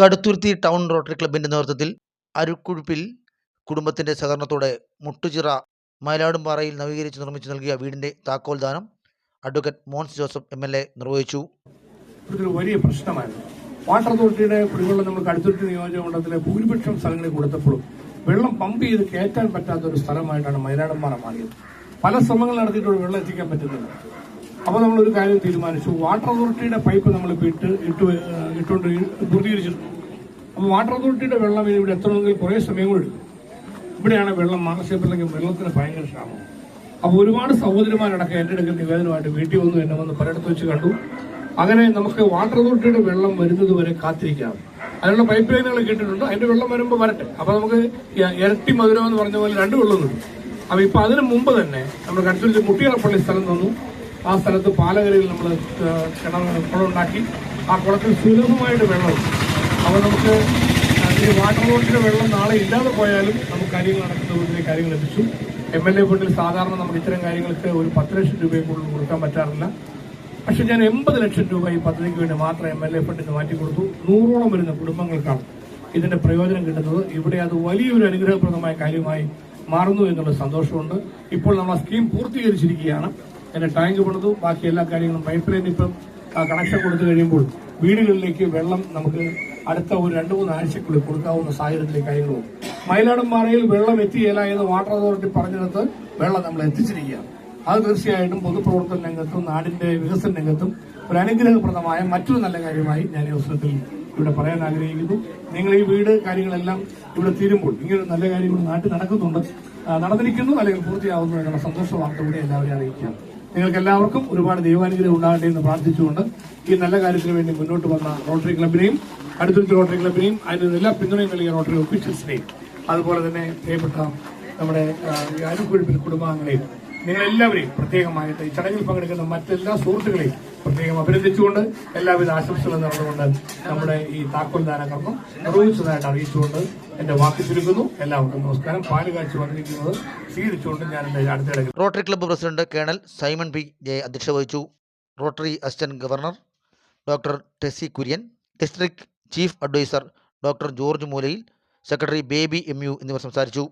Kaduthuruthy town rotary ക്ലബിന്റെ നേതൃത്വത്തിൽ അരുക്കുഴുപ്പിൽ കുടുംബത്തിന്റെ സഹകരണത്തോടെ മുട്ടുചിറ മയിലാടുംപാറയിൽ നവീകരിച്ച് നിർമ്മിച്ചു നൽകിയ വീടിന്റെ താക്കോൽ ദാനം അഡ്വക്കേറ്റ് മോൻസ് ജോസഫ് MLA നിർവഹിച്ചു. ഇതൊരു വലിയ പ്രശ്നമായിരുന്നു. വാട്ടർ അതോറിറ്റിയുടെ കുടിവെള്ളം നമ്മൾ കടുത്തുരുത്തി നിയോജക മണ്ഡലത്തിലെ ഭൂരിപക്ഷം സ്ഥലങ്ങളിൽ കൊടുത്തപ്പോഴും വെള്ളം പമ്പ് ചെയ്ത് കയറ്റാൻ പറ്റാത്ത ഒരു സ്ഥലമായിട്ടാണ് മയിലാടുംപാറ മാറിയത്. പല ശ്രമങ്ങൾ നടത്തിയിട്ടുള്ള വെള്ളം എത്തിക്കാൻ പറ്റുന്നില്ല. അപ്പോൾ നമ്മളൊരു കാര്യം തീരുമാനിച്ചു, വാട്ടർ അതോറിറ്റിയുടെ പൈപ്പ് നമ്മൾ ഇട്ടുകൊണ്ട് പൂർത്തീകരിച്ചിട്ടുണ്ട്. അപ്പോൾ വാട്ടർ അതോറിറ്റിയുടെ വെള്ളം ഇവിടെ എത്തണമെങ്കിൽ കുറേ സമയം കൂടി എടുക്കും. ഇവിടെയാണ് വെള്ളം മാനസികത്തിലേക്ക് വെള്ളത്തിന് ഭയങ്കര ക്ഷാമം. അപ്പോൾ ഒരുപാട് സഹോദരിമാരടക്കം എൻ്റെ അടുക്കൽ നിവേദനമായിട്ട് വീട്ടിൽ വന്നു, എന്നെ വന്ന് പലയിടത്ത് വെച്ച് കണ്ടു. അങ്ങനെ നമുക്ക് വാട്ടർ അതോറിറ്റിയുടെ വെള്ളം വരുന്നത് വരെ കാത്തിരിക്കാം. അതിനുള്ള പൈപ്പ് ലൈനുകൾ കേട്ടിട്ടുണ്ട്. അതിന്റെ വെള്ളം വരുമ്പോൾ വരട്ടെ, അപ്പൊ നമുക്ക് ഇരട്ടി മധുരം എന്ന് പറഞ്ഞ പോലെ രണ്ട് വെള്ളം കിട്ടും. അപ്പൊ ഇപ്പൊ അതിന് മുമ്പ് തന്നെ നമ്മൾ കടുത്തുരുത്തി മുട്ടിയറപ്പള്ളി സ്ഥലം തന്നു. ആ സ്ഥലത്ത് പാലകരയിൽ നമ്മൾ കുളമുണ്ടാക്കി. ആ കുളത്തിൽ സുലഭമായിട്ട് വെള്ളമുണ്ട്. അപ്പോൾ നമുക്ക് ഈ വാട്ടർ അതോറിറ്റിയുടെ വെള്ളം നാളെ ഇല്ലാതെ പോയാലും നമുക്ക് കാര്യങ്ങൾ നടക്കുന്ന കാര്യങ്ങൾ ലഭിച്ചു. MLA ഫണ്ടിൽ സാധാരണ നമുക്ക് ഇത്തരം കാര്യങ്ങൾക്ക് ഒരു 10 ലക്ഷം രൂപയെ കൂടുതൽ കൊടുക്കാൻ പറ്റാറില്ല. പക്ഷെ ഞാൻ 80 ലക്ഷം രൂപ ഈ പദ്ധതിക്ക് വേണ്ടി മാത്രം MLA ഫണ്ടിൽ നിന്ന് മാറ്റിക്കൊടുത്തു. 100ഓളം വരുന്ന കുടുംബങ്ങൾക്കാണ് ഇതിന്റെ പ്രയോജനം കിട്ടുന്നത്. ഇവിടെ അത് വലിയൊരു അനുഗ്രഹപ്രദമായ കാര്യമായി മാറുന്നു എന്നുള്ള സന്തോഷമുണ്ട്. ഇപ്പോൾ നമ്മൾ ആ സ്കീം പൂർത്തീകരിച്ചിരിക്കുകയാണ്. എന്റെ ടാങ്ക് പണിതു, ബാക്കി എല്ലാ കാര്യങ്ങളും പൈപ്പ് ലൈൻ ഇപ്പം കണക്ഷൻ കൊടുത്തു കഴിയുമ്പോൾ വീടുകളിലേക്ക് വെള്ളം നമുക്ക് അടുത്ത ഒരു 2-3 ആഴ്ചക്കുള്ളിൽ കൊടുക്കാവുന്ന സാഹചര്യത്തിലേക്ക് കാര്യങ്ങളും. മയിലാടുംപാറയിൽ വെള്ളം എത്തിയില്ല എന്ന് വാട്ടർ അതോറിറ്റി പറഞ്ഞെടുത്ത് വെള്ളം നമ്മൾ എത്തിച്ചിരിക്കുകയാണ്. അത് തീർച്ചയായിട്ടും പൊതുപ്രവർത്തന രംഗത്തും നാടിന്റെ വികസന രംഗത്തും ഒരു അനുഗ്രഹപ്രദമായ മറ്റൊരു നല്ല കാര്യമായി ഞാൻ ഈ അവസരത്തിൽ ഇവിടെ പറയാൻ ആഗ്രഹിക്കുന്നു. നിങ്ങൾ ഈ വീട് കാര്യങ്ങളെല്ലാം ഇവിടെ തീരുമ്പോൾ ഇങ്ങനെ നല്ല കാര്യങ്ങൾ നാട്ടിൽ നടന്നിരിക്കുന്നു, അല്ലെങ്കിൽ പൂർത്തിയാവുന്നു എന്നുള്ള സന്തോഷ വാർത്ത കൂടി എല്ലാവരെയും അറിയിക്കാം. നിങ്ങൾക്ക് എല്ലാവർക്കും ഒരുപാട് ദൈവാനുഗ്രഹം ഉണ്ടാകട്ടെ എന്ന് പ്രാർത്ഥിച്ചുകൊണ്ട് ഈ നല്ല കാര്യത്തിന് വേണ്ടി മുന്നോട്ട് വന്ന റോട്ടറി ക്ലബിനെയും കടുത്തുരുത്തി റോട്ടറി ക്ലബിനെയും അതിന് എല്ലാ പിന്തുണയും നൽകിയ റോട്ടറി ഓഫീഷ്യൽസിനെയും അതുപോലെ തന്നെ പ്രിയപ്പെട്ട നമ്മുടെ അരുക്കുഴുപ്പിൽ കുടുംബാംഗങ്ങളെയും നിങ്ങളെല്ലാവരെയും പ്രത്യേകമായിട്ട് ഈ ചടങ്ങിൽ പങ്കെടുക്കുന്ന മറ്റെല്ലാ സുഹൃത്തുക്കളെയും പ്രത്യേകം അഭിനന്ദിച്ചുകൊണ്ട് എല്ലാവിധ ആശംസകളും നടന്നുകൊണ്ട് നമ്മുടെ ഈ താക്കോൽ ദാന കർമ്മം നിർവഹിച്ചതായിട്ട് അറിയിച്ചുകൊണ്ട് എന്റെ വാക്ക് ചുരുക്കുന്നു. എല്ലാവർക്കും നമസ്കാരം. പാല് കാഴ്ച വന്നിരിക്കുന്നത് സ്വീകരിച്ചുകൊണ്ട് ഞാൻ എന്റെ അടുത്തിടയിൽ rotary club president colonel Simon P.J. അധ്യക്ഷത വഹിച്ചു. Rotary assistant governor doctor Tessy Kurian, district chief adviser doctor George Moolayil, secretary Baby MU എന്നിവർ സംസാരിച്ചു.